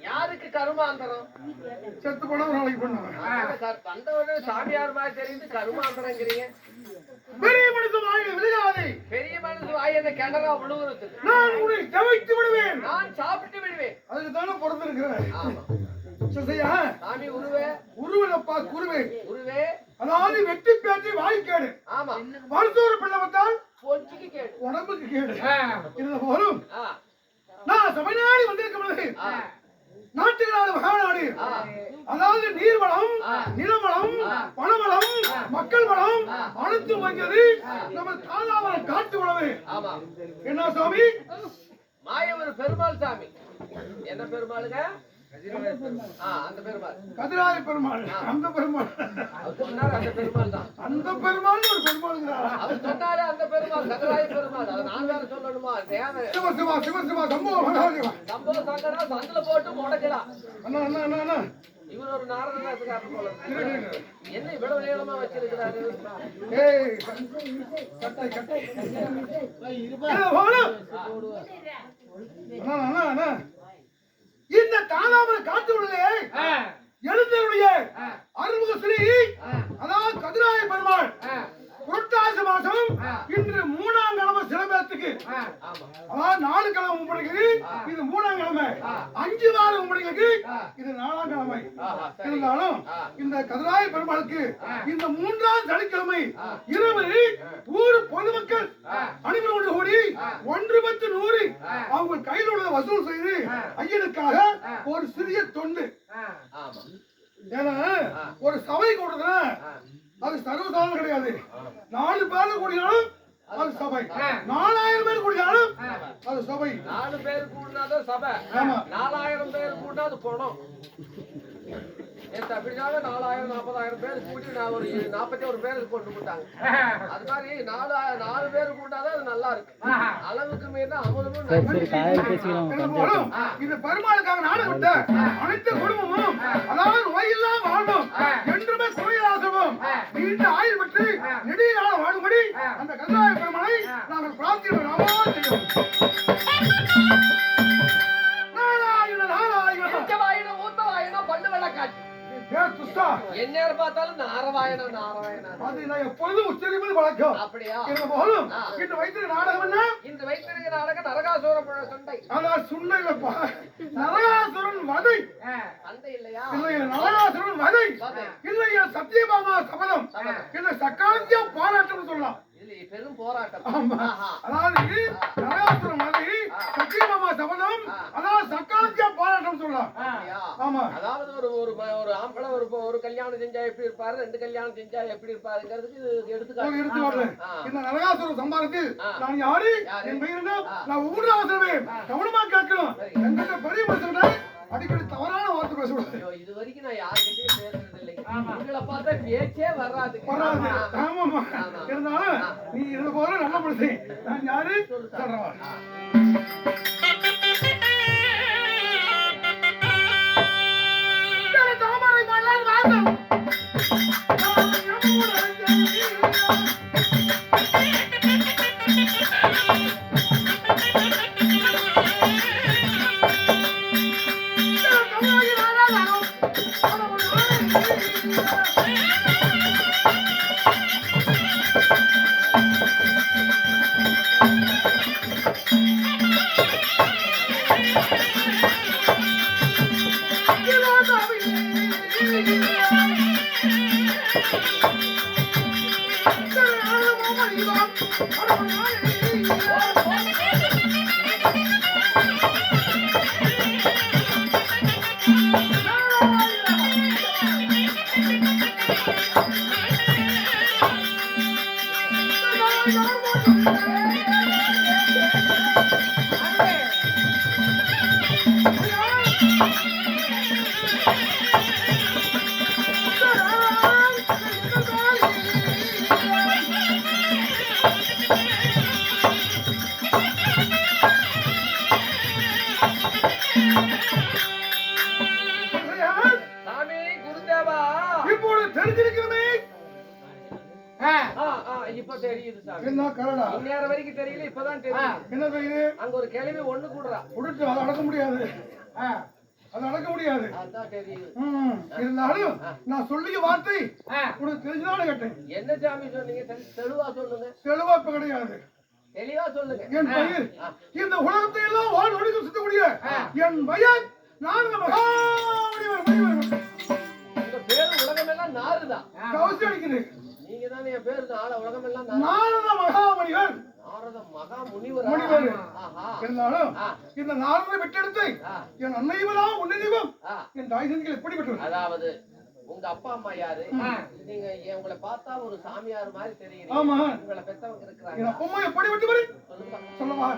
யாருக்கு கருமாந்திரம்? செத்து போனா நாளைக்கு பண்ணுவாங்க. வந்தவொடனே சாமியார் மாதிரி தெரியுது கருமாந்திரங்கிறீங்க. பெரிய மனுஷன் வாயில விழுகாதே. பெரிய மனுஷன் வாயில கிணறா விழுகுறது. நான் உன்னை தவித்து விடுவேன். நான் சாப்பிட்டு விடுவேன். அதுக்கு தானே பிறந்திருக்கிறேன். ஆமா சரியா? சாமி உருவே உருவலப்பா குருவே. உருவே அதாவது வெட்டி பேச்சு வாய்க்கேடு. ஆமா மருத்துவ பிள்ளை வந்தால் பொஞ்சுக்கு கேடு, உடம்புக்கு கேடு. இதுல போலும் நான் தமிழ்நாடு வந்திருக்க பொழுது நாட்டுக்கு நாடு மகாநாடு, அதாவது நீர்வளம், நிலவளம், பணவளம், மக்கள் வளம் அனைத்தும் வந்தது நம்ம தாதாவர காட்டு வளவு. என்ன சாமி? மாயவர் பெருமாள் சாமி. என்ன பெருமாளுங்க? அந்த பெருமாள் கதிராய பெருமாள். அந்த பெருமாள் அந்த பெருமாள் தான். அந்த பெருமாள் ஒரு பெருமாள் அவர் சொன்னாரு. அந்த பெருமாள் கதிராய பெருமாள். அதை நான் வேற சொல்லணுமா? சிவ சிவா சிவ சிவா சம்போ மகாதேவா சம்போ சங்கடா சந்தில போட்டு முடக்கலாம். அண்ணா அண்ணா அண்ணா அண்ணா இவர் ஒரு நாரதராஜக்காரன் போல. என்ன இவ்வளவு நீளமா வச்சிருக்கிறாரு? கட்டை கட்டை இந்த தானாமல் காத்து விடுதே எழுந்தருடைய அறுமுக ஸ்ரீ, அதாவது கதிராய பெருமாள் புரட்டாசி மாசம் இன்று 3ஆம் கிழமை சிலம்பேத்துக்கு, அதாவது 4 கிழமை உம்படிக்கு இது 3ஆம் கிழமை, 5 வாரம் உம்படிக்கு இது 4ஆம் கிழமை. இருந்தாலும் இந்த கதிராய பெருமாளுக்கு இந்த 3ஆம் சனிக்கிழமை இரவு ஊர் பொதுமக்கள் அனைவரோடு கூடி 1/100 அவங்க கையில் உள்ள வசூல் செய்து ஐயனுக்காக ஒரு சிறிய தொண்டு. ஏன்னா ஒரு சபை கூடுதுன்னா அது சர்வசாதாரணம் கிடையாது. 4 பேர் கூடினாலும் அது சபை, 4000 பேர் கூடினாலும் அது சபை. 4 பேர் கூடினாதான் சபை, 4000 பேர் கூடினா அது பணம். அப்படினால 4000 40,000 பேர் கூட்டி நான் ஒரு 41 பேருக்கு கொண்டு போட்டாங்க. அது மாதிரி 4 பேர் கூட்டாதான் அது நல்லா இருக்கு. அளவுக்கு மீறினா அமுதமும் இது பெருமாளுக்காக நாடு விட்ட அனைத்து குடும்பமும், அதாவது நோயில்லாம் வாழும், என்றுமே கோயிலாசமும் நீண்ட ஆயுள் பெற்று நெடிய நாள வாழும்படி அந்த கதிராய பெருமாளை நாங்கள் பிரார்த்தனை செய்வோம். பண்டு வெள்ள காட்சி எந்நேரம் பார்த்தாலும் நாராயணன் நாராயணன் அது நான் எப்பொழுதும் உச்சரிப்பது வழக்கம். அப்படியா? போதும் இன்று வைத்திருக்க நாடகம் என்ன? இன்று வைத்திருக்க நாடகம் நரகாசுர சண்டை. அதான் சுண்டை இல்லப்பா, நரகாசுரன் வதை. சண்டை இல்லையா? இல்லையா நரகாசுரன் வதை, இல்லையா சத்தியபாமா சபதம், இல்ல சக்காலத்தியா பாராட்டம் சொல்லலாம். பெரும் போராட்டம். அதாவது நரகாசுரன் வதை, சத்தியபாமா சபதம், அதாவது சக்காலத்தியா பாராட்டம் சொல்லலாம். ஆமா, அதாவது ஒரு ஆம்பளை ஒரு கல்யாணம் செஞ்சா எப்படி இருப்பாரு, 2 கல்யாணம் செஞ்சா எப்படி இருப்பாருங்கிறதுக்கு எடுத்துக்காட்டு. இந்த நரகாசுர சம்பாரத்தில் நான் யாரு, என் பெயர் என்ன, நான் ஒவ்வொரு அவசரமே கவனமா கேட்கணும். எங்கிட்ட பெரிய மனுஷன் அடிக்கடி தவறான வார்த்தை பேசக்கூடாது. இது வரைக்கும் நான் யாருக்கிட்டையும் பேசுறது இல்லை. உங்களை பார்த்தா பேச்சே வராது. ஆமாமா, இருந்தாலும் நீ இருந்த போல நல்ல மனுஷன். நான் யாரு சொல்றவா? இந்நேரம் வரைக்கும் தெரியல, இப்பதான் தெரியும். என்ன தெரியுது? அங்க ஒரு கிளவி ஒண்ணு கூடுறா. அதை அடக்க முடியாது. அது நடக்க முடியாது. அதான் தெரியுது. இருந்தாலும் நான் சொல்லிய வார்த்தை உனக்கு தெரிஞ்சுதான் கேட்டேன். என்ன சாமி சொன்னீங்க? தெளிவா சொல்லுங்க. தெளிவா இப்ப கிடையாது. தெளிவா சொல்லுங்க. என் பெயர் இந்த உலகத்தை எல்லாம் வாழ் ஒழுங்கு சுத்தக்கூடிய என் பெயர் நாரத மகாமுனிவர். உங்க பேரு உலகமெல்லாம் நாருதான். கவசி அடிக்குது. நீங்க தானே என் பேரு உலகமெல்லாம் நாரத மகாமுனிவர். நாரத மகாமுனிவர். இருந்தாலும் இந்த நாரதை பெற்றெடுத்து என் அன்னைவெல்லாம் உன்னிதீபம் என் தாய் சந்திகள் எப்படி பெற்றது? அதாவது உங்க அப்பா அம்மா யாரு? நீங்க உங்களை பார்த்தா ஒரு சாமியார் மாதிரி தெரியுது. ஆமா. உங்களை பெத்தவங்க இருக்கிறாங்க. என் அப்பா அம்மா எப்படி விட்டு வரு சொல்லவா?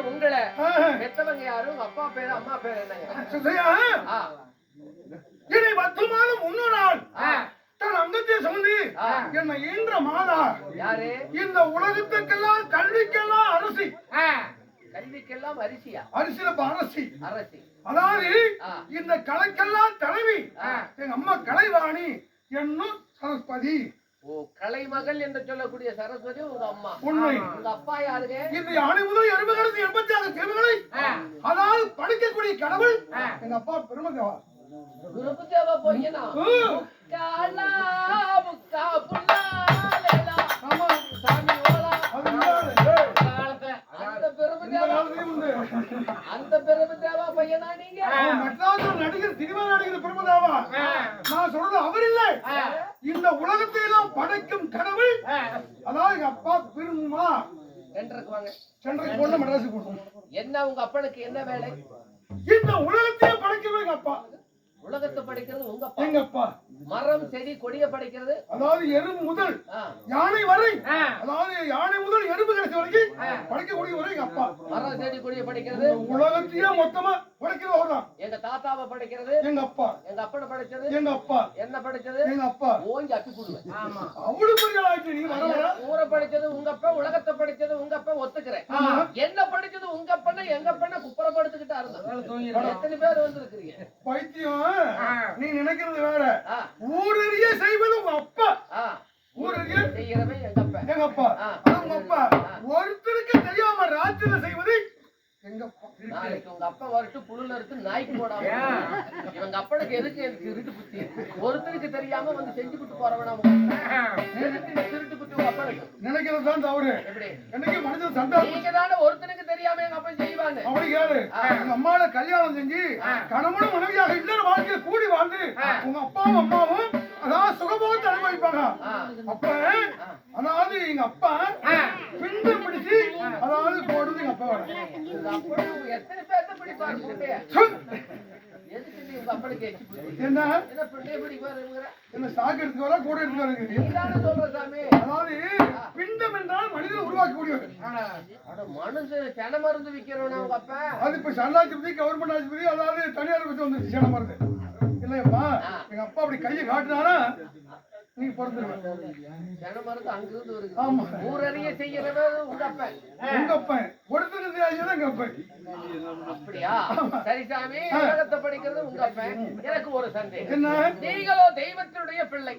உங்களை பெத்தவங்க யாரும்? அப்பா பேரு அம்மா பேரு என்னங்க? இனி 10 மாதம் முன்னாள் தன் அங்கத்தை சுமந்து என்னை ஈன்ற மாதா யாரு? இந்த உலகத்துக்கெல்லாம் கல்விக்கெல்லாம் அரசி. கல்விக்கெல்லாம் அரிசியா? அரிசியில அரசி. அரசி அதாவது இந்த கலைக்கெல்லாம் தலைவி எங்க அம்மா கலைவாணி என்னும் சரஸ்வதி. ஓ, கலைமகள் என்று சொல்லக்கூடிய சரஸ்வதி உங்க அம்மா. உண்மை. உங்க அப்பா யாருங்க? இந்த யானை முதல் எறும்புகளுக்கு 86 தேவங்களை அதாவது படிக்கக்கூடிய கடவுள் எங்க அப்பா பெருமதேவா. குருபதேவா போய்னா காலா முக்கா புல்லாலேலா. ஆமா சாமி ஓலா. அந்த பெருமதேவா பையனா நீங்க? மெட்ராஸ் நடிகர் சினிமா நடிகர் பெருமதேவா. நான் சொல்றது அவர் இல்லை. இந்த உலகத்தை எல்லாம் படைக்கும் கடவுள் அதாவது எங்க அப்பா பெருமா. சென்ட்ருக்கு வாங்க. சென்ட்ருக்கு போன மெட்ராஸுக்கு போறோம். என்ன உங்க அப்பனுக்கு என்ன வேலை? இந்த உலகத்தையே படைக்கிறது எங்க அப்பா. உலகத்தை படைக்கிறது உங்க அப்பா. எங்க அப்பா. மரம் செடி கொடிய படைக்கிறது அதாவது எறும்பு முதல் யானை வரை அதாவது யானை முதல் எறும்பு கடைசி வரைக்கும் படைக்கக்கூடிய வரை எங்க அப்பா. மரம் செடி கொடிய படைக்கிறது உலகத்தையே மொத்தமா படைக்கிறவர் தான். எங்க தாத்தாவை படைக்கிறது எங்க அப்பா. எங்க அப்பனை படைச்சது எங்க அப்பா. என்ன படைச்சது? எங்க அப்பா. ஓங்கி அப்பி போடுவேன். ஆமா, அவ்வளவு பெரிய ஆளு நீ. வர ஊரை படைச்சது உங்க அப்பா, உலகத்தை படைச்சது உங்க அப்பா, ஒத்துக்கிறேன். என்ன படைச்சது உங்க அப்பனா எங்க அப்பனா குப்புற படுத்துக்கிட்டா இருந்தா எத்தனை பேர் வந்திருக்கீங்க? பைத்தியம், நீ நினைக்கிறது வேற. ஊரறிய செய்வது உங்க அப்பா. ஊரறிய செய்யறவன் எங்க அப்பா. உங்க அப்பா ஒருத்தருக்கு தெரியாம ராஜ்யத்துல செய்வது எங்க அப்பா. நாளைக்கு உங்க அப்பா வரட்டு புழுல இருக்கு நாய்க்கு போடாம இவங்க அப்பனுக்கு எதுக்கு திருட்டு புத்தி ஒருத்தருக்கு தெரியாம வந்து செஞ்சு விட்டு போறவனா திருட்டு புத்தி உங்க அப்பனுக்கு நினைக்கிறதுதான் தவறு. எப்படி என்னைக்கு மனுஷன் சண்டை நீங்க தானே ஒருத்தனுக்கு தெரியாம எங்க அப்பா செய்வாங்க அப்படி கேளு. எங்க அம்மாவை கல்யாணம் செஞ்சு கணவனும் மனைவியாக இல்லற வாழ்க்கையை கூடி வாழ்ந்து உங்க அப்பாவும் அம்மாவும் அதாவது சுகபோகத்தை அனுபவிப்பாங்க. அப்ப அதாவது எங்க அப்பா பிண்டு பிடிச்சு அதாவது போடுறது எங்க அப்பா எத்தனை பேர்த்த பிடிப்பாரு எதுக்கு நீ உங்க அப்பனுக்கு என்ன பிள்ளைய பிடிப்பாரு என்ன சாக்கு எடுத்து வர கூட எடுத்து வருங்க சொல்ற சாமி. அதாவது பிண்டம் என்றால் மனிதன் உருவாக்கக்கூடியவர். மனுஷன் சென மருந்து விக்கிறவன உங்க அப்பா அது இப்ப சல்லாட்சிபதி கவர்மெண்ட் ஆஸ்பத்திரி அதாவது தனியார் பத்தி வந்துருச்சு சென மருந்து இல்லையப்பா. எங்க அப்பா அப்படி கையை காட்டினாரா நீ பிறந்துருவேன். சென மருந்து அங்கிருந்து வருது. ஆமா ஊரறிய செய்யறவன் உங்க அப்பா. உங்க அப்பா ஒருத்தருக்கு எங்க அப்பா. அப்படியா சரி சாமி. உலகத்தை படிக்கிறது உங்க அப்பா. எனக்கு ஒரு சந்தேகம். என்ன நீங்களோ தெய்வத்தினுடைய பிள்ளை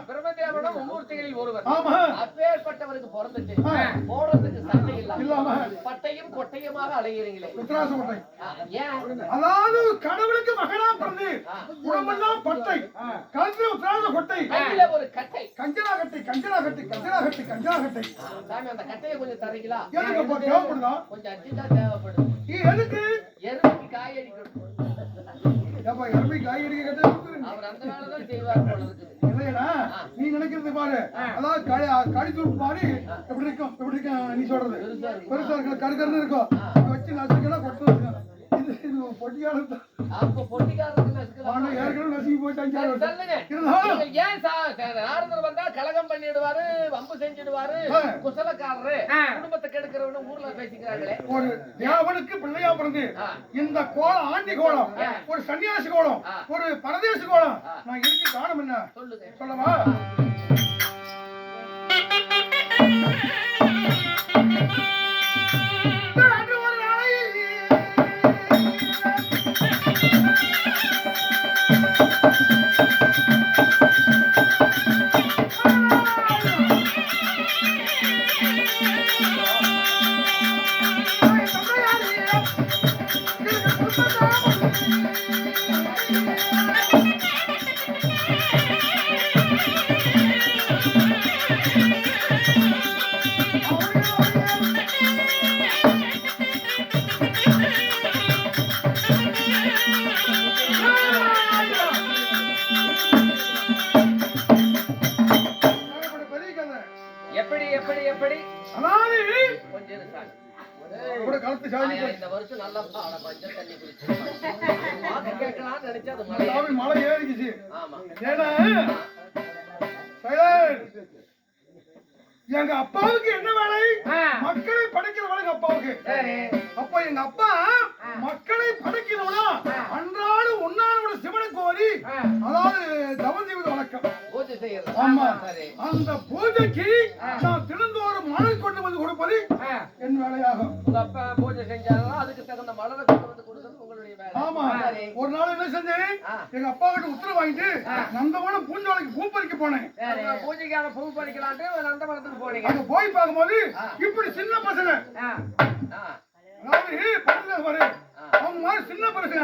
பிரம்மதேவனும் மும்மூர்த்திகளில் ஒருவர். அப்பேற்பட்டவருக்கு பிறந்துட்டு போடுறதுக்கு சண்டை இல்லாம பட்டையும் கொட்டையுமாக அலைகிறீங்களே உத்தராச கொட்டை. ஏன் அதாவது கடவுளுக்கு மகனா பிறந்து உடம்பெல்லாம் பட்டை கழுத்துல உத்தராச கொட்டை கையில ஒரு கட்டை கஞ்சனா கட்டை கஞ்சனா கட்டை கஞ்சனா கட்டை கஞ்சனா கட்டை. சாமி அந்த கட்டையை கொஞ்சம் தரீங்களா? எதுக்கு தேவைப்படுதா? கொஞ்சம் அர்ஜென்டா தேவைப்படுது. எதுக்கு? எருமைக்கு காய் அடிக்கணும். எருமை காய் அடிக்க கட்டை அவர் அந்த வேலைதான் செய்வார் போல இருக்குது. இல்லையா நீ நினைக்கிறது பாரு. அதாவது கடித்தூள் பாரு எப்படி இருக்கும் எப்படி இருக்கும் நீ சொல்றது பெருசா இருக்க கருக்கருன்னு இருக்கும் வச்சு நசுக்கலாம் கொட்டு. இது பொட்டிக்காரன் அப்ப பொட்டிக்காரனுக்கு ஏற்கனவே நசுக்கி போயிட்டாங்க. ஏன் நாரதர் வந்தா கலகம் பண்ணிடுவாரு வம்பு செஞ்சிடுவாரு குசலக்காரரு குடும்பத்தை கெடுக்கிறவனு ஊர்ல பேசிக்கிறாங்களே. ஒரு தேவனுக்கு பிள்ளையா பிறந்து இந்த கோலம் ஆண்டி கோலம் ஒரு சன்னியாசி கோலம் ஒரு பரதேசி கோலம் நான் இருக்கு காரணம் என்ன சொல்லுங்க சொல்லவா? எப்படி எப்படி எப்படி கொஞ்சம் இந்த வருஷம் நல்லா பஞ்சம் தண்ணி குடிச்சு கேட்கலாம்னு நினைச்சா அது மழை ஏறிக்குச்சு. ஆமா எங்க அப்பாவுக்கு என்ன வேலை? மக்களை படைக்கிற வேலை எங்க அப்பாவுக்கு. அப்ப எங்க அப்பா மக்களை படைக்கிறவனா அன்றாடம் உண்ணானோட சிவனை கோரி அதாவது தவம் செய்வது வழக்கம். பூஜை செய்யறது. ஆமா அந்த பூஜைக்கு நான் தினந்தோறும் மலர் கொண்டு வந்து கொடுப்பது என் வேலையாகும். உங்க அப்பா பூஜை செஞ்சாலும் அதுக்கு தகுந்த மலரை கொண்டு வந்து கொடுக்கிறது உங்களுடைய வேலை. ஆமா ஒரு நாள் என்ன செஞ்சேன் எங்க அப்பா கிட்ட உத்தரவு வாங்கிட்டு நந்தவனம் பூஞ்சோலைக்கு பூ பறிக்க போனேன். பூஜைக்கான பூ பறிக்கலான்ட்டு நந்தவனத்துக்கு போனீங்க. அங்க போய் பார்க்கும்போது இப்படி சின்ன பசங்க அதாவது அவங்க மாதிரி சின்ன பசங்க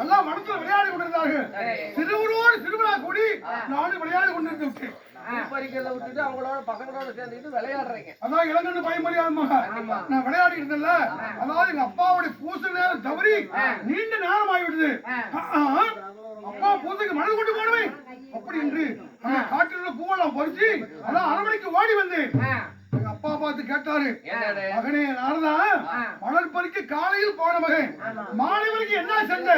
எல்லாம் மனத்துல விளையாடி கொண்டிருந்தார்கள். சிறுவரோடு சிறுவரா கூடி நானும் விளையாடி கொண்டிருந்தேன். பறிக்கிறத விட்டுட்டு அவங்களோட பசங்களோட சேர்ந்துட்டு விளையாடுறீங்க. அதான் இளங்கன்னு பயமறியாதமாக நான் விளையாடி இருந்தேன்ல. அதாவது எங்க அப்பாவுடைய பூசை நேரம் தவறி நீண்ட நேரம் ஆகிவிடுது. அப்பா பூசைக்கு மணல் கொண்டு போனவே அப்படி என்று காட்டில் உள்ள பூவெல்லாம் பறிச்சு அதான் அரவணைக்கு ஓடி வந்தேன். எங்க அப்பா பார்த்து கேட்டாரு, மகனே நாரதா மணல் பறிக்க காலையில் போன மகன் மாலை வரைக்கும் என்ன செஞ்ச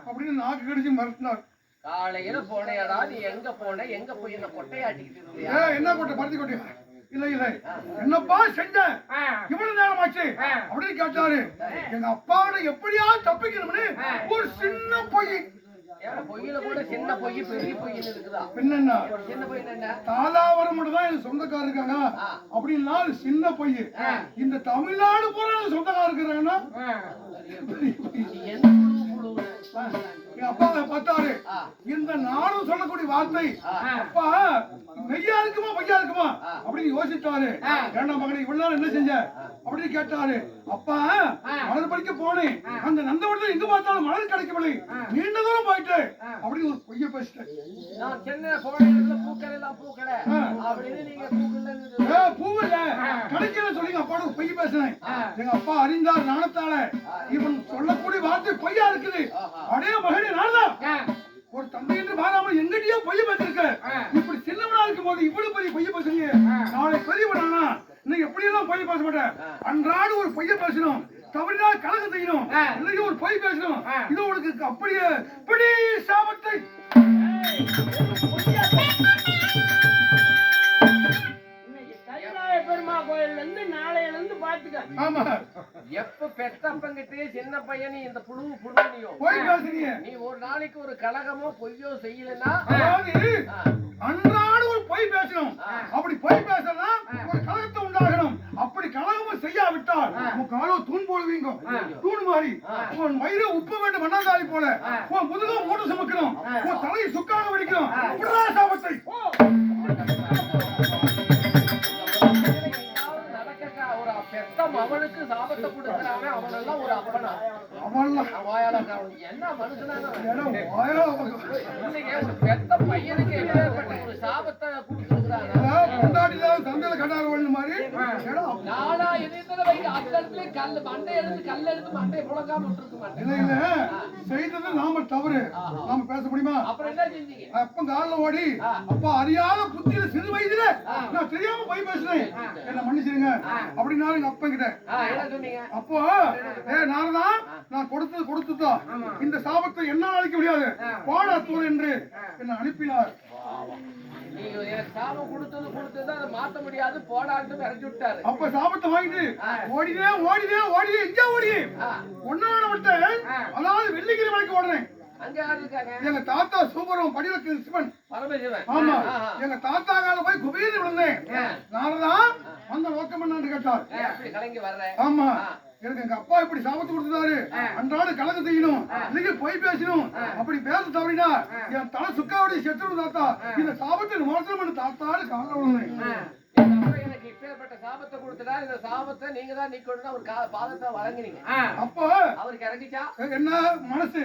அப்படின்னு நாக்கு கடிச்சு மறுத்தினார். காலையில போனேடா நீ எங்க போன எங்க போய் என்ன கொட்டையாட்டிக்கிட்டு என்ன கொட்டை பருத்தி கொட்டை இல்ல இல்ல என்னப்பா செஞ்ச இவ்வளவு நேரம் ஆச்சு அப்படின்னு கேட்டாரு. எங்க அப்பாவோட எப்படியாவது தப்பிக்கணும்னு ஒரு சின்ன பொய். பொய்யில கூட சின்ன பொய் பெரிய பொய்ன்னு இருக்குதா? என்னன்னா சின்ன பொய் என்ன தாதாவரம் மட்டும் தான் எனக்கு சொந்தக்காரர் இருக்காங்க அப்படின்னா சின்ன பொய். இந்த தமிழ்நாடு போல சொந்தக்காரர் இருக்கிறாங்கன்னா எங்க அப்பா அதை பார்த்தாரு. ஆ. இந்த நானும் சொல்லக்கூடிய வார்த்தை அப்பா மெய்யா இருக்குமா பொய்யா இருக்குமா அப்படின்னு யோசித்தாரு. ஏண்டா மகனை இவ்வளவு நாள் என்ன செஞ்ச அப்படின்னு கேட்டாரு. அப்பா மலர் பறிக்க போனேன், அந்த நந்தவனத்துல எங்க பார்த்தாலும் மலர் கிடைக்கவில்லை, நீண்ட தூரம் போயிட்டு அப்படின்னு ஒரு பொய்ய பேசிட்டேன். நான் சென்னை போன இடத்துல பூக்கடை எல்லாம் பூக்கடை அப்படின்னு நீங்க பூவில்ல கிடைக்கல சொல்லி அப்பாவோட ஒரு பொய் பேசினேன். எங்க அப்பா அறிந்தார் நாணத்தால இவன் சொல்லக்கூடிய வார்த்தை பொய்யா இருக்குது. அடே மகனே நான்தான் ஒரு தந்தை என்று பாராமல் எங்கிட்டயோ பொய்ய பேசிருக்க. இப்படி சின்னவனா இருக்கும் போது இவ்வளவு பெரிய பொய்ய பேசுறீங்க. நாளை பெரியவனா நீங்க எப்படி எல்லாம் பொய்ய பேச மாட்டேன். அன்றாட ஒரு பொய்ய பேசணும், தவறினா கலகம் செய்யணும், இன்னைக்கு ஒரு பொய் பேசணும். இது உங்களுக்கு அப்படியே பிடி சாபத்தை. பெருமா கோயில்ல இருந்து நாளையில இருந்து பாத்துக்க. ஆமா எப்ப பெத்தப்பங்கிட்டே சின்ன பையன் இந்த புழுனியோ பொய் பேசுறீங்க. நீ ஒரு நாளைக்கு ஒரு கலகமோ பொய்யோ செய்யலன்னா அன்றாட ஒரு பொய் பேசணும். அப்படி பொய் பேசலாம் ஒரு கலகத்தை உண்டாகணும். அப்படி கலகமும் செய்யாவிட்டால் உன் காலோ தூண் போடுவீங்க. தூண் மாதிரி உன் வயிறு உப்பு வேண்டும் மண்ணாந்தாரி போல உன் முதுகும் மூட்டை சுமக்கணும், உன் தலையை சுக்கான வடிக்கணும். சாபத்தை அவனுக்கு சாபத்தை கொடுக்கிறானே அவனெல்லாம் ஒரு அப்பனா? என்ன மனுஷனா? ஒரு பெத்த பையனுக்கு எப்பேற்பட்ட ஒரு சாபத்தை கொடுத்துருக்கிறாங்க. சந்தையில கட்டாரு மாதிரி நானா எதிர்த்துல வைக்க அந்த இடத்துல கல் மண்டை எடுத்து மண்டையை புழங்காம விட்டுருக்க மாட்டேன். இல்ல செய்தது நாம தவறு, நாம பேச முடியுமா? அப்புறம் என்ன செஞ்சீங்க? அப்ப காலில் ஓடி அப்பா அறியாத புத்தியில சிறு வயதுல நான் தெரியாம போய் பேசுறேன், என்ன மன்னிச்சிருங்க அப்படின்னா எங்க அப்பா கிட்ட. அப்போ நான்தான் நான் கொடுத்துதான் இந்த சாபத்தை என்னால் அழிக்க முடியாது, பாடா தூர் என்று என்ன அனுப்பினார். நீங்க எனக்கு சாபம் கொடுத்தது அதை மாத்த முடியாது, போடாட்டு இறக்கி விட்டாரு. அப்ப சாபத்தை வாங்கிட்டு ஓடிதே எங்க ஓடி ஒன்னான விட்டேன். அதாவது வெள்ளிக்கிரி மலைக்கு ஓடுறேன். அங்க யாரு இருக்காங்க? எங்க தாத்தா சூப்பரம் படிவக்கு சிவன் பரமசிவன். ஆமா எங்க தாத்தா கால போய் குபீர் விழுந்தேன். நான்தான் அந்த நோக்கம் என்னன்னு கேட்டார். கலங்கி வர்றேன். ஆமா எனக்கு எங்க அப்பா இப்படி சாபத்து கொடுத்துட்டாரு, அன்றாட கலக்க செய்யணும், இன்னைக்கு போய் பேசணும், அப்படி பேச தவறினா என் தலை சுக்காவடி செத்துடும் தாத்தா, இந்த சாபத்தை மோசம் பண்ண தாத்தாடு காரணம். எனக்கு இப்பேற்பட்ட சாபத்தை கொடுத்துட்டா இந்த சாபத்தை நீங்க தான் நீக்கணும் ஒரு பாதத்தை வழங்கினீங்க. அப்போ அவருக்கு இறங்கிச்சா என்ன மனசு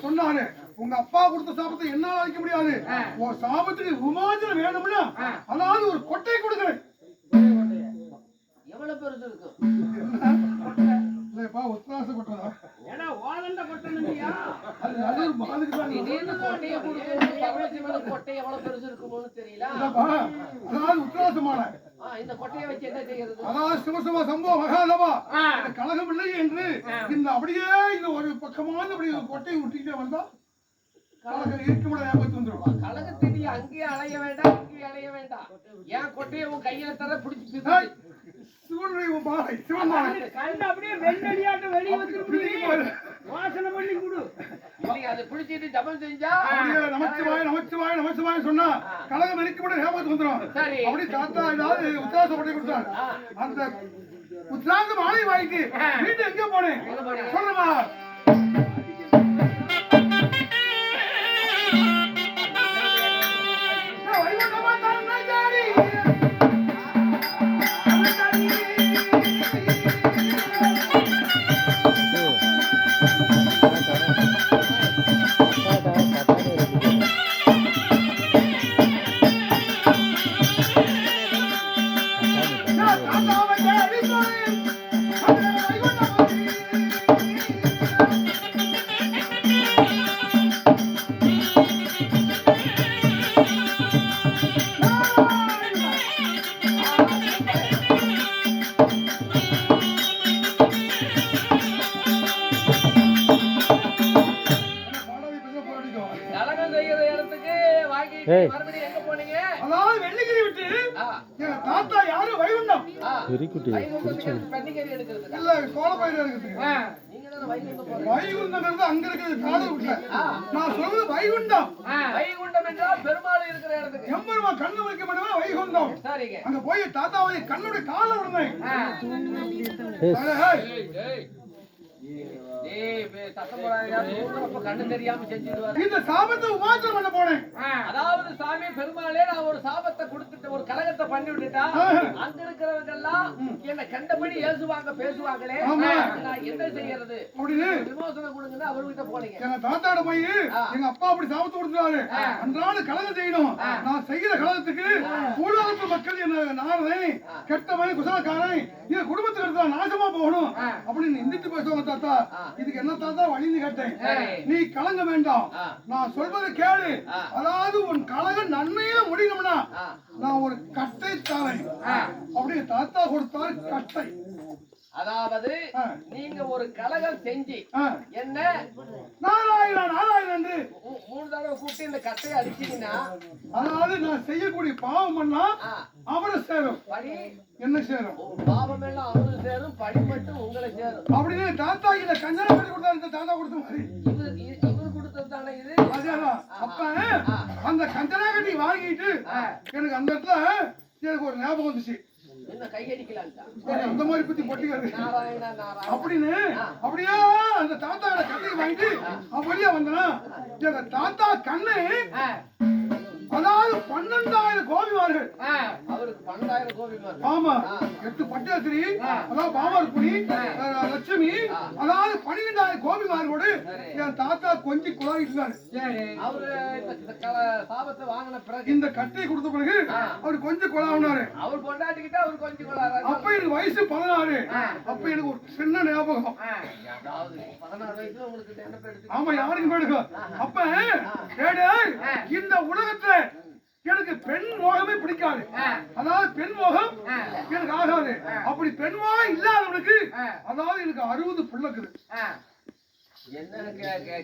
சொன்னாரு, உங்க அப்பா கொடுத்த சாபத்தை என்னால அழிக்க முடியாது, உன் சாபத்துக்கு விமோசனம் வேணும்னா அதாவது ஒரு கொட்டை கொடுக்குறேன். எவ்வளவு பெருசு இருக்கும்? உத்ராச கொட்டை கொட்டை எவ்வளவு பெருசு இருக்குமோன்னு தெரியல. அதாவது உத்ராசமான இந்த கொட்டையை வச்சு என்ன செய்யறது? அதாவது சிவசிவ சம்பவ மகாதவா கழகம் இல்லை என்று இந்த அப்படியே இந்த ஒரு பக்கமான அப்படி கொட்டையை விட்டுக்கிட்டே வந்தா கழகம் இருக்குமுட ஞாபகத்து வந்துடும். கழகத்தை அங்கேயே அலைய வேண்டாம், இங்கேயே அலைய வேண்டாம். ஏன் கொட்டையை உன் கையில தர பிடிச்சி சிவனுடைய மாலை சிவன் மாலை அப்படியே வெள்ளடியாட்ட வெளியே வந்து வாசனை பண்ணி கொடு. இல்லைங்க அதை பிடிச்சிட்டு ஜபம் செஞ்சா நமச்சிவாய் சொன்னா கழகம் இருக்குமுட ஞாபகத்து வந்துடும். அப்படி தாத்தா ஏதாவது உத்ராச கொட்டை கொடுத்தார். அந்த உத்ராச மாலை வாங்கிட்டு வீட்டு எங்க போனேன் சொல்றமா? மறுபடியும் எங்க போனீங்க? அதாவது வெள்ளிக்கிரி விட்டு எங்க தாத்தா யாரு வைகுண்டம் பெண்ணிக்கறி எடுக்கிறதுக்கு இல்ல கோலப்பயிர் எடுக்கிறதுக்கு. நீங்க தானே வைகுண்டம் போறீங்க. வைகுண்டம்ங்கிறது அங்க இருக்குது காடு விட்டுல. நான் சொல்றது வைகுண்டம். வைகுண்டம் என்றால் பெருமாள் இருக்கிற இடத்துக்கு. எம்பெருமா கண்ணு வைக்க மாட்டேன் வைகுண்டம். சரிங்க. அங்க போய் தாத்தாவை கண்ணுடைய கால விடுறேன். சத்தம் போடாதீங்க. தூங்குறப்ப கண்ணு தெரியாம செஞ்சுடுவாரு. இந்த சாபத்தை உமாச்சலம் பண்ண போனேன். அதாவது சாமி பெருமாளே நான் ஒரு சாபத்தை கொடுத்துட்டு ஒரு கலகத்தை பண்ணி விட்டுட்டா அங்க இருக்கிறவங்க எல்லாம் என்ன கண்டபடி ஏசுவாங்க பேசுவாங்களே, நான் என்ன செய்யறது அப்படின்னு விமோசனம் கொடுங்கன்னு அவர்கிட்ட போனீங்க. எங்க தாத்தாட போய் எங்க அப்பா அப்படி சாபத்தை கொடுத்துறாரு, அன்றாட கலகம் செய்யணும். நான் செய்யற கலகத்துக்கு ஊழலுக்கு மக்கள் என்ன நாரதன் கெட்டவன் குசலக்காரன் என் குடும்பத்துக்கு எடுத்தா நாசமா போகணும் அப்படின்னு நிந்திட்டு பேசுவாங்க. தாத்தா இதுக்கு என்ன தாத்தா வழின்னு கேட்டேன். நீ கலங்க வேண்டாம், நான் சொல்வதை கேளு. அதாவது உன் கலகம் நன்மையில முடியணும்னா நான் ஒரு கட்டை தரேன் அப்படின்னு தாத்தா கொடுத்தாரு. கட்டை அதாவது நீங்க ஒரு கலகம் செஞ்சு என்ன நாராயணா நாராயணன் என்று 3 தடவை கூப்பிட்டு இந்த கட்டையை அடிச்சீங்கன்னா, அதாவது நான் செய்யக்கூடிய பாவம் பண்ணா அவரை சேரும், படி என்ன சேரும்? பாவம் எல்லாம் அவரு சேரும், படி மட்டும் உங்களை சேரும் அப்படின்னு தாத்தா இத கஞ்சனா பண்ணி கொடுத்தாரு. இந்த தாத்தா கொடுத்த மாதிரி இவரு கொடுத்தது தானே இது. அதேதான். அப்ப அந்த கஞ்சனா கட்டி வாங்கிட்டு எனக்கு அந்த இடத்துல எனக்கு ஒரு ஞாபகம் வந்துச்சு. என்ன கையடிக்கலான்டா அந்த மாதிரி பத்தி பொட்டிக்காரு நாராயணா நாராயணா அப்படின்னு அப்படியே அந்த தாத்தாவோட கண்ணையை வாங்கிட்டு அவன் வெளியே வந்தனா எங்க தாத்தா கண்ணு அதாவது 12,000 கோபிமார்கள். அவருக்கு 12,000 கோபிமார்கள். ஆமா 8 பட்டேஸ்வரி, அதாவது பாமர்குடி, லட்சுமி, அதாவது 12,000 கோபிமார்களோடு என் தாத்தா கொஞ்சம் குழாவிட்டு இருந்தாரு. அவரு இந்த சாபத்தை வாங்கின பிறகு இந்த கட்டையை கொடுத்த பிறகு அவரு கொஞ்சம் குழாவினாரு. அவர் பொண்டாட்டிக்கிட்ட அவர் கொஞ்சம் கொள்ளாரு. அப்ப எனக்கு வயசு 16. அப்ப எனக்கு ஒரு சின்ன ஞாபகம். அதாவது 16 வயசுல உங்களுக்கு நினைப்பு எடுத்து. ஆமா யாருக்கு போயிடுக்கும். அப்ப டேய் இந்த உலகத்துல எனக்கு பெண் மோகமே பிடிக்காது. அதாவது பெண் மோகம் எனக்கு ஆகாது. அப்படி பெண் மோகம் இல்லாதவனுக்கு அதாவது எனக்கு 60 பிள்ளைக்குது. என்ன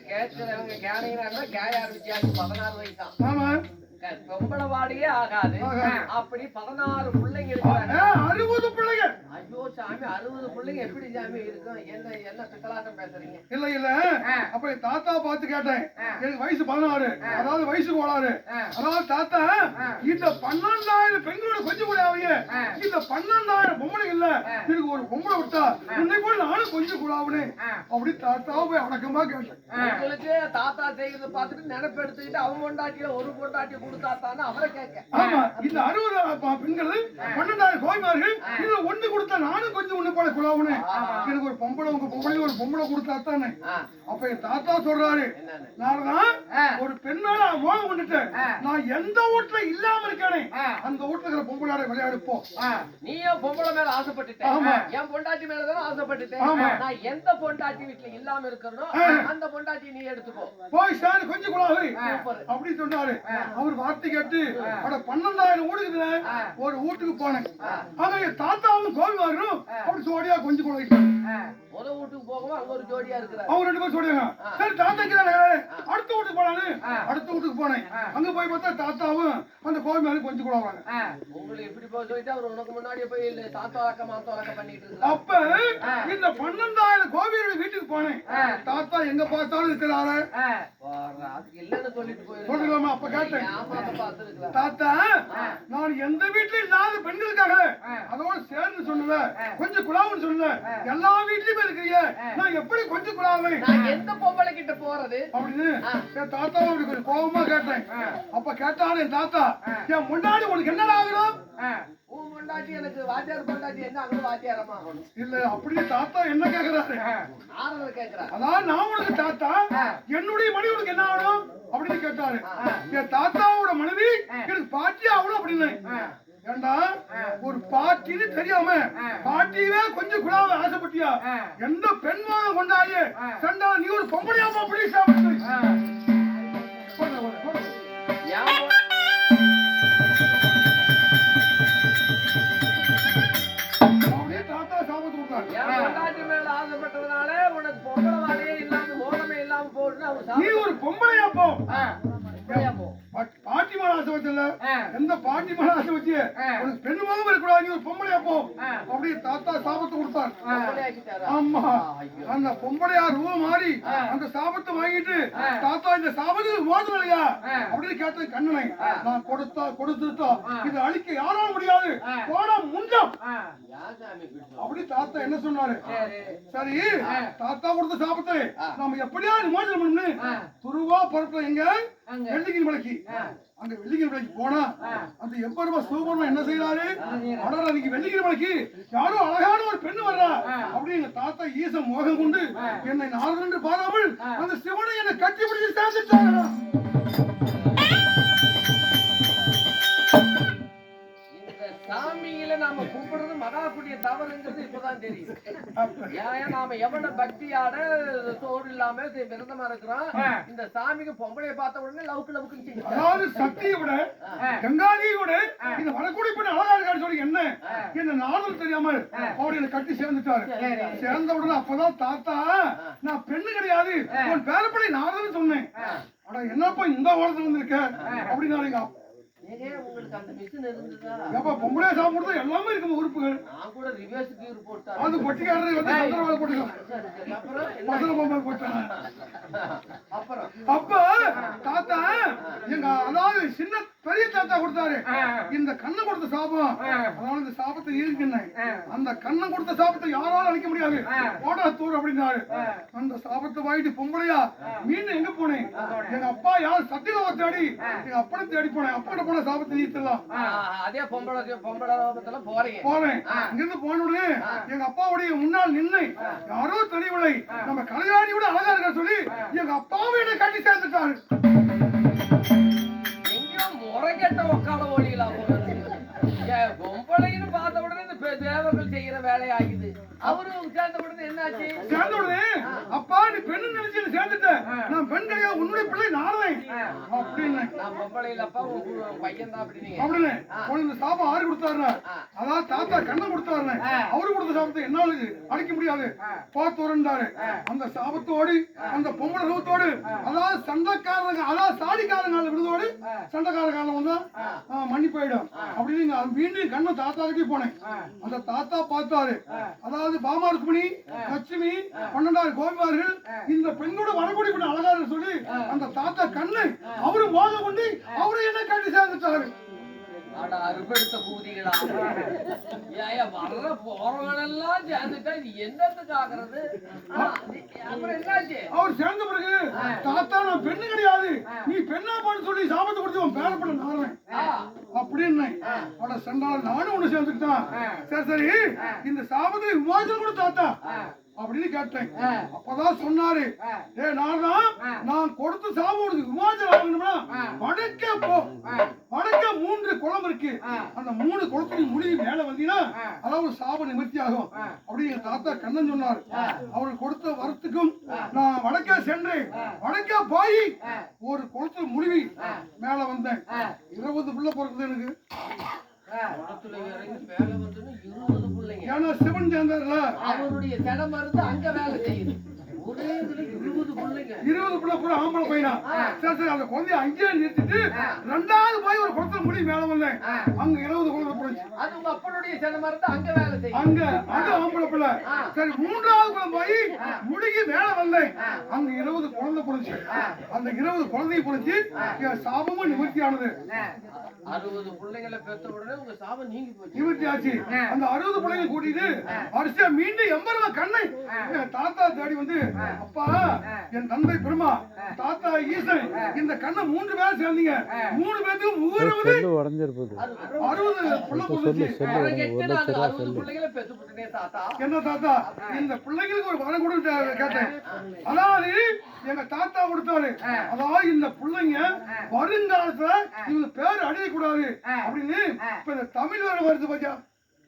கேட்கிறவங்க கேனீங்கன்னா கேய ஆரம்பிச்சாச்சு. 16 வயசு தான். ஆமா பொம்பளை வாடியே ஆகாது. அப்படி 16 பிள்ளைங்க இருக்கிறாங்க. 60 பிள்ளைங்க. ஐயோ சாமி 60 பிள்ளைங்க எப்படி சாமி இருக்கும்? என்ன பித்தலாட்டம் பேசுறீங்க? இல்ல இல்ல அப்ப என் தாத்தா பார்த்து கேட்டேன். எனக்கு வயசு 16, அதாவது வயசு கோளாறு. அதாவது தாத்தா இந்த 12,000 பெண்களோட கொஞ்சம் கூட ஆகுங்க. இந்த 12,000 பொம்பளை இல்ல, எனக்கு ஒரு பொம்பளை விட்டா உன்னை கூட நானும் கொஞ்சம் கூட ஆகுனேன் அப்படி தாத்தாவை போய் அடக்கமா கேட்டேன். உங்களுக்கு தாத்தா செய்யறத பார்த்துட்டு நினைப்பு எடுத்துக்கிட்டு அவங்க பொண்டாட்டியில ஒரு பொண்டாட்டி கொடுத்தாத்தான்னு அவரை கேட்க. ஆமா இந்த 60 பெண்கள் 12,000 கோய்மார்கள் இதுல ஒண்ணு கொடுத்தா நானும் கொஞ்சம் ஒண்ணு போல குழாவுனேன். எனக்கு ஒரு பொம்பளை உங்க பொம்பளை ஒரு பொம்பளை கொடுத்தாத்தானே. அப்ப என் தாத்தா சொல்றாரு, நான் ஒரு பெண்ணால மோகம் பண்ணிட்டேன். நான் எந்த வீட்டுல இல்லாம இருக்கானே அந்த வீட்டுல இருக்கிற பொம்பளை விளையாடுப்போம். நீயும் பொம்பளை மேல ஆசைப்பட்டுட்டேன், என் பொண்டாட்டி மேலதான் ஆசைப்பட்டுட்டேன். நான் எந்த பொண்டாட்டி வீட்டுல இல்லாம இருக்கிறனோ அந்த பொண்டாட்டி நீ எடுத்துக்கோ போய் சார் கொஞ்சம் குழாவு அப்படி சொன்னாரு. அவர் வார்த்தை கேட்டு 12,000 வீடுக்குதுல ஒரு வீட்டுக்கு போனேன். ஆனா என் தாத்தாவும் கோவிவாரும் அப்படி சோடியா கொஞ்சம் குழாயிட்டு ஒரு வீட்டுக்கு போகவும் அங்க ஒரு ஜோடியா இருக்கிறார். அவங்க 2 பேரும் சொல்லுங்க சரி தாத்தாக்கு தானே அடுத்த வீட்டுக்கு போனானு அடுத்த வீட்டுக்கு போனேன். அங்க போய் பார்த்தா தாத்தாவும் அந்த கோவிமாரும் கொஞ்சம் குழாவாங்க. உங்களுக்கு எப்படி போக சொல்லிட்டு அவர் உனக்கு முன்னாடியே போய் தாத்தாக்க மாத்தாக்க பண்ணிட்டு இருக்காரு. அப்ப இந்த 12,000 கோவிலோட வீட்டுக்கு போனேன். தாத்தா எங்க பார்த்தாலும் இருக்கிறாரு. அதுக்கு இல்லன்னு சொல்லிட்டு போய் சொல்லுங்கம்மா. அப்ப கேட்டேன் தாத்தா நான் எந்த வீட்டுல இல்லாத பெண்களுக்காக அதோட சேர்ந்து சொன்னல கொஞ்சம் குழாவுன்னு சொன்னல எல்லா வீட்லயுமே இருக்கிறீங்க, நான் எப்படி கொஞ்சம் குழாவை எந்த பொம்பளை கிட்ட போறது அப்படின்னு என் தாத்தாவை கொஞ்சம் கோபமா கேட்டேன். அப்ப கேட்டாலும் என் தாத்தா என் முன்னாடி உனக்கு என்னடா ஆகணும்? உன் பொண்டாட்டி எனக்கு வாத்தியார் பொண்டாட்டி என்ன அங்க வாத்தியாரமா இல்ல அப்படியே தாத்தா என்ன கேக்குறாரு? ஆறுதல் கேக்குறாரு. அதான் நான் உனக்கு தாத்தா என்னுடைய மனைவி உனக்கு என்ன ஆகணும் அப்படின்னு கேட்டாரு. என் தாத்தாவோட மனைவி எனக்கு பாட்டி ஆகணும் அப்படின்னு. ஏண்டா ஒரு பாட்டின்னு தெரியாம பாட்டியவே கொஞ்சம் குழாவை ஆசைப்பட்டியா? எந்த பெண்மாக கொண்டாயே சண்டா நீ ஒரு பொம்பளையாமா பிளீஸ் தாத்தா சாபத்து கொடுத்தாரு. மேல ஆசைப்பட்டதுனால உனக்கு பொம்பளை வாழையே இல்லாம மோகமே இல்லாம போடுன்னு அவர் நீ ஒரு பொம்பளையா போ. பாட்டி மேல ஆசை வச்ச இல்ல எந்த பாட்டி மேல ஆசை வச்சு உனக்கு பெண்ணு முகம் இருக்கக்கூடாது, நீ ஒரு பொம்பளையா போ அப்படி தாத்தா சாபத்தை கொடுத்தார். ஆமா, அந்த பொம்பளையா ரூபம் மாறி அந்த சாபத்தை வாங்கிட்டு தாத்தா இந்த சாபத்துக்கு மோதல் இல்லையா அப்படின்னு கேட்ட கண்ணனை, நான் கொடுத்துட்டா இது அழிக்க யாரால முடியாது, போனா முண்டம் அப்படி தாத்தா என்ன சொன்னாரு. சரி, தாத்தா கொடுத்த சாபத்தை நாம எப்படியா விமோசனம் பண்ணு துருவா பொறுப்புல எங்க வெள்ளிங்கிரி மலைக்கு. அங்க வெள்ளிங்கிரி மலைக்கு போனா அந்த எப்பருவா சூப்பர்மா என்ன செய்யறாரு, அடர் அன்னைக்கு வெள்ளிங்கிரி மலைக்கு யாரோ அழகான ஒரு பெண்ணு வர்றா அப்படின்னு தாத்தா ஈச மோகம் கொண்டு என்னை நாரதன் பாராமல் அந்த சிவனை என்னை கட்டி பிடிச்சு சேர்ந்துட்டாங்க. சாமியில நாம கும்பிடுறது மகாக்குடிய தவறுங்கிறது இப்பதான் தெரியும். ஏன் நாம எவன பக்தியாட சோறு இல்லாம விரதமா இருக்கிறோம், இந்த சாமிக்கு பொம்பளைய பார்த்த உடனே லவுக்கு செய்யும். அதாவது சக்தியை விட கங்காதியை விட இந்த வரக்கூடிய பெண் அழகா இருக்கான்னு சொல்லி என்ன நானும் தெரியாமல் அவரை கட்டி சேர்ந்துட்டாரு. சேர்ந்த உடனே அப்பதான் தாத்தா நான் பெண்ணு கிடையாது உன் பேரப்படி நானும் சொன்னேன். ஆனா என்னப்பா இந்த ஓரத்துல வந்திருக்க அப்படின்னு உங்களுக்கு அந்த மிஷின் இருந்ததா? பொம்பளை சாப்பிடுறது எல்லாமே இருக்கு உறுப்புகள். நான் கூட ரிவர்ஸ் கீர் போட்டேன். அது பொட்டிக்காரரை வந்து சந்திரவாத போட்டுக்கலாம். அப்புறம் அப்ப தாத்தா எங்க அதாவது சின்ன பெரிய தாத்தா கொடுத்தாரு இந்த கண்ணை கொடுத்த சாபம். அதாவது இந்த சாபத்தை இருக்குன்னேன், அந்த கண்ணை கொடுத்த சாபத்தை யாராலும் அழிக்க முடியாது, போடா தூர் அப்படின்னாரு. அந்த சாபத்தை வாங்கிட்டு பொம்பளையா மீன் எங்க போனேன், எங்க அப்பா யார் சத்தியலோக தேடி எங்க அப்பனை தேடி போனேன். அப்பா போன சாபத்தை நீத்தலாம். அதே பொம்பளை போறேன். இங்கிருந்து போன உடனே எங்க அப்பாவுடைய முன்னால் நின்று யாரோ தெரியவில்லை நம்ம கலையாணி விட அழகா இருக்க சொல்லி எங்க அப்பாவை என்ன கட்டி சேர்ந்துட்டாரு. எங்கேயோ முறைகெட்ட உக்கால ஓடிகளா பொம்பளைன்னு பார்த்த உடனே இந்த தேவர்கள் செய்யற வேலையாகுது. அவரும் சேர்ந்த உடனே என்னாச்சு, சேர்ந்த உடனே அப்பா நீ பெண்ணு நினைச்சு சேர்ந்துட்ட, நான் பெண் கிடையாது உன்னுடைய பிள்ளை நானே அப்படின்னு. நான் பொம்பளை இல்லப்பா உன் பையன் தான் அப்படின்னு இந்த சாபம் ஆறு கொடுத்தாருனா அதாவது தாத்தா கண்ணை கொடுத்தாருன அவரு கொடுத்த சாபத்தை என்னால அழிக்க முடியாது பார்த்துறாரு. அந்த சாபத்தோடு அந்த பொம்பளை ரூபத்தோடு அதாவது சண்டைக்காரங்க அதாவது சாடிக்காரங்க விடுதோடு சண்டைக்கார காலம் வந்தா மண்ணி போயிடும் அப்படின்னு மீண்டும் கண்ணை தாத்தா கிட்டே போனேன். அந்த தாத்தா பார்த்தாரு. அதாவது பாமா ருக்மிணி லட்சுமி 12 கோபிமார்கள் இந்த பெண்ணோட வரக்கூடிய பெண் அழகா சொல்லி அந்த தாத்தா கண்ணு அவரு மோகம் கொண்டு அவரு என்ன கட்டி சேர்ந்துட்டாரு. அறுபடுத்த கூதிகளா வர்ற போறவனெல்லாம் சேர்ந்துட்டா இது என்னத்துக்கு ஆகுறது. அப்புறம் என்னாச்சு, அவர் சேர்ந்த பிறகு தாத்தா நான் பெண்ணு கிடையாது நீ பெண்ணா பான்னு சொல்லி சாபத்தை கொடுத்து உன் பேர பண்ண நானேன் அப்படின்னு சென்றால நானும் ஒண்ணு சேர்ந்துக்கிட்டான். சரி சரி இந்த சாபத்தை விமோசனம் கூட தாத்தா அப்படின்னு கேட்டேன். அப்பதான் சொன்னாரு, ஏ நான் கொடுத்த சாபம் விமோசனம் ஆகணும்னா வடக்கே போ, வடக்க 3 குளம் இருக்கு, அந்த 3 குளத்துக்கு முடிவு மேல வந்தீங்கன்னா அதாவது சாப நிவர்த்தி ஆகும் அப்படின்னு தாத்தா கண்ணன் சொன்னாரு. அவருக்கு கொடுத்த வரத்துக்கும் நான் வடக்கே சென்றேன். வடக்கே போய் ஒரு குளத்துக்கு முடிவி மேல வந்தேன். 20 பிள்ளை பிறகுது எனக்கு. சிவன் சேர்ந்தார்ல அவருடைய திடம் மருந்து அங்க வேலை செய்யுது. ஒரே 20 பிள்ளை கூட ஆம்பளை பையனா. சரி சரி அந்த குழந்தைய அங்கேயே நிறுத்திட்டு 2வது போய் ஒரு குளத்துல முடி மேல வந்தேன். அங்க 20 குழந்தை போச்சு. அது உங்க அப்பனுடைய திடம் மருந்து அங்க வேலை செய்யும். அங்க அது ஆம்பளை பிள்ளை. சரி 3வது குளம் போய் முடிக்கு மேல வந்தேன். அங்க 20 குழந்தை போச்சு. அந்த 20 குழந்தைய போச்சு சாபமும் நிவர்த்தி ஆனது. 60 பிள்ளைகளை பெற்ற உடனே உங்க சாபம் நீங்கி போச்சு, நிவர்த்தி ஆச்சு. அந்த 60 பிள்ளைங்க கூட்டிட்டு அரிசியா மீண்டும் 80 கண்ணை தாத்தா தேடி வந்து அப்பா என் தந்தை பெருமா தாத்தா ஈசன் இந்த கண்ணை 3 பேர் சேர்ந்தீங்க 3 பேருக்கும் 60 உடைஞ்சிருப்பது 60 பிள்ளை போச்சு. என்ன தாத்தா இந்த பிள்ளைங்களுக்கு ஒரு வரம் கூட கேட்டேன். அதாவது எங்க தாத்தா கொடுத்தாரு. அதாவது இந்த பிள்ளைங்க வருங்காலத்துல இவங்க பேர் அழிய கூடாது அப்படின்னு. இப்ப இந்த தமிழ் வருடம் வருது பாத்தியா,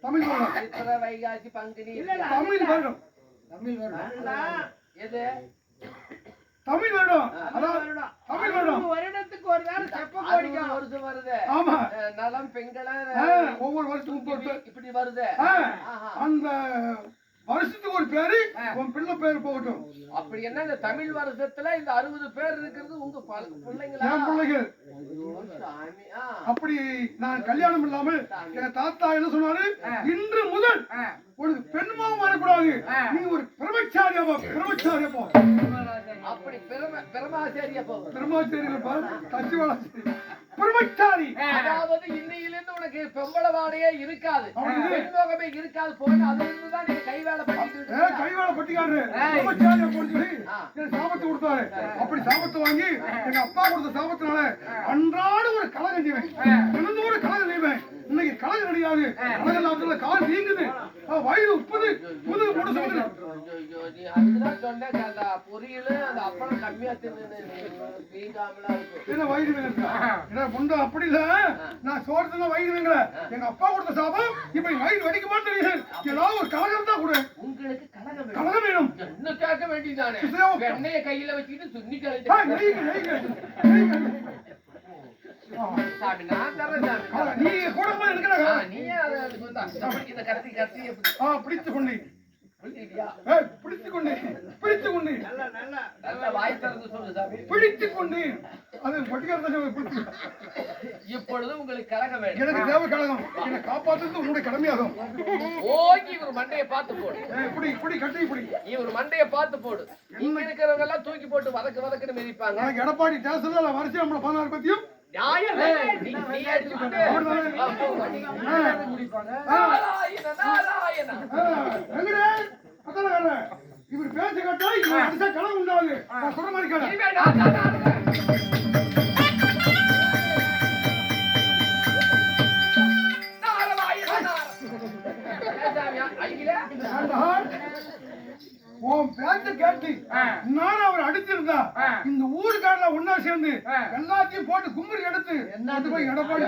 தமிழ் வருடம் வைகாசி பங்குனி தமிழ் வருடம் எது தமிழ் வருடம் அதாவது தமிழ் வருடம் வருடத்துக்கு ஒரு நேரம் செப்ப கோடிக்கும் வருது வருது. ஆமா நலம் பெண்கள ஒவ்வொரு வருஷத்துக்கும் இப்படி வருது. அந்த வருஷத்துக்கு ஒரு பேரு உன் பிள்ளை பேரு போகட்டும். அப்படி என்ன இந்த தமிழ் வருஷத்துல இந்த 60 பேர் இருக்கிறது உங்க பிள்ளைங்களா? பிள்ளைகள். அப்படி நான் கல்யாணம் இல்லாமல் எங்க தாத்தா என்ன சொன்னாரு, இன்று முதல் உனக்கு பெண்மாவும் வரக்கூடாது, நீ ஒரு பிரம்மச்சாரியா போ. அப்படி பிரமாச்சாரியா போகும். பிரம்மச்சாரி தச்சு வேலை பிரம்மச்சாரி. அதாவது இன்னையிலிருந்து உனக்கு பெம்பள வாடையே இருக்காது, பெண்மோகமே இருக்காது. போன அதுல இருந்து தான் நீங்க கை வேலை பண்ணிட்டு கைவேலை பட்டிக்காரு பிரம்மச்சாரியா போன்னு சொல்லி எனக்கு சாபத்தை கொடுத்தாரு. அப்படி சாபத்தை வாங்கி எங்க அப்பா கொடுத்த சாபத்தினால அன்றாட ஒரு கலகம் செய்வேன், தினந்தோறும் கலகம் செய்வேன். இன்னைக்கு கலகம் கிடையாது, கலகம் இல்லாத கால் நீங்குது, வயிறு உப்புது, முதுகு முடுசு வந்து. நீ அதுதான் சொன்னேன், அந்த பொரியல் அந்த அப்பளம் கம்மியா தின்னு வீங்காமலா இருக்கும். என்ன வயிறு வேணுங்க? என்ன முண்டை அப்படி இல்ல, நான் சோறு தின்ன வயிறு வேங்கல. எங்க அப்பா கொடுத்த சாபம் இப்ப வயிறு வெடிக்க மாட்டேங்குது. ஏதாவது ஒரு கலகம் தான் கூட. உங்களுக்கு கலகம் வேணும். என்ன கேட்க வேண்டியதானே? வெண்ணைய கையில வச்சுட்டு சுண்ணி கழிச்சு சாமி நான் தரேன் சாமி. நீ கூட நீயே அதை இந்த கத்தி கத்தியை பிடித்துக் கொண்டு பிடிச்சிட்டியா? பிடித்துக் கொண்டு நல்லா வாய் திறந்து சொல்லு சாமி. பிடித்துக் கொண்டு அது பட்டிக்கார. இப்பொழுது உங்களுக்கு கலகம் வேணும். எனக்கு தேவை கலகம். என்னை காப்பாற்றுறது உங்களுடைய கடமையாகும். ஓகி இவர் மண்டையை பார்த்து போடு. இப்படி கட்டி இப்படி இவர் மண்டையை பார்த்து போடு. இங்க இருக்கிறவங்க எல்லாம் தூக்கி போட்டு வதக்குன்னு மிதிப்பாங்க. எனக்கு எடப்பாடி ஸ்டேஷன்ல வரிசை நம்மள 16 பத்தியும் நியாயம் நீ எடுத்துக்கிட்டு இவர் பேச கேட்டா அடுத்த கலகம் உண்டாது. சொல்ற மாதிரி கேளு. உன் பேச்ச கேட்டு நான் அவர் அடிச்சிருந்தா இந்த ஊருக்காரல ஒன்னா சேர்ந்து எல்லாத்தையும் போட்டு கும்பரி எடுத்து போய் எடப்பாடி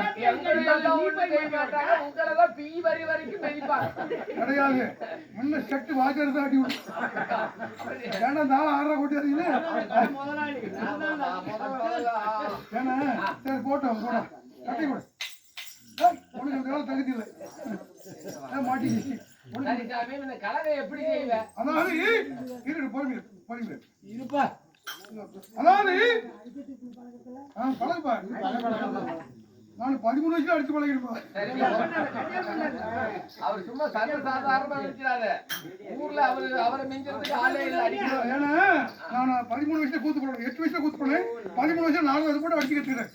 கிடையாது. முன்ன செட்டு வாஜர் அடி ஏன்னா நாளை 6 கோடி அறியுது. ஏன்னா சரி போட்டோம் போட கட்டி கொடு. உனக்கு வேலை தகுதி இல்லை மாட்டிக்கிச்சு. கலவை எப்படி செய்வேன்? அதாவது இருப்பா அதாவது பழகுப்பா. நான் 13 வயசுல அடிச்சு பழகிருப்பேன். அவர் சும்மா சர்வசாதாரணமா இருக்கிறாரு. ஊர்ல அவரை மிஞ்சறதுக்கு ஆளே இல்ல அடிக்கிறார். ஏன்னா நான் 13 வயசுல கூத்து போடுறேன், 8 வயசுல கூத்து போடுறேன், 13 வயசுல 4 வயசு போட்டு அடிச்சு கட்டுக்கிறேன்.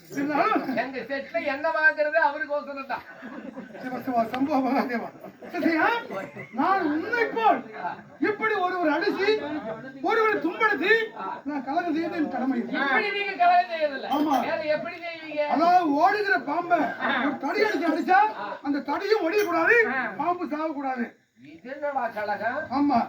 எங்க செட்ல என்ன வாங்குறது அவருக்கு அவசரம் தான். நான் உன்னை போல் இப்படி ஒருவர் அடிச்சு ஒருவர் துன்படுத்தி நான் கலகம் செய்யறது என் கடமை. இப்படி நீங்க கலகம் செய்யறதில்ல. ஆமா. வேற எப்படி செய்வீங்க? அதாவது ஓடுகிற பாம்பை ஒரு தடி எடுத்து அடிச்சா அந்த தடியும் ஒடிய கூடாது, பாம்பு சாக கூடாது. இது என்னடா கலகம்? ஆமா.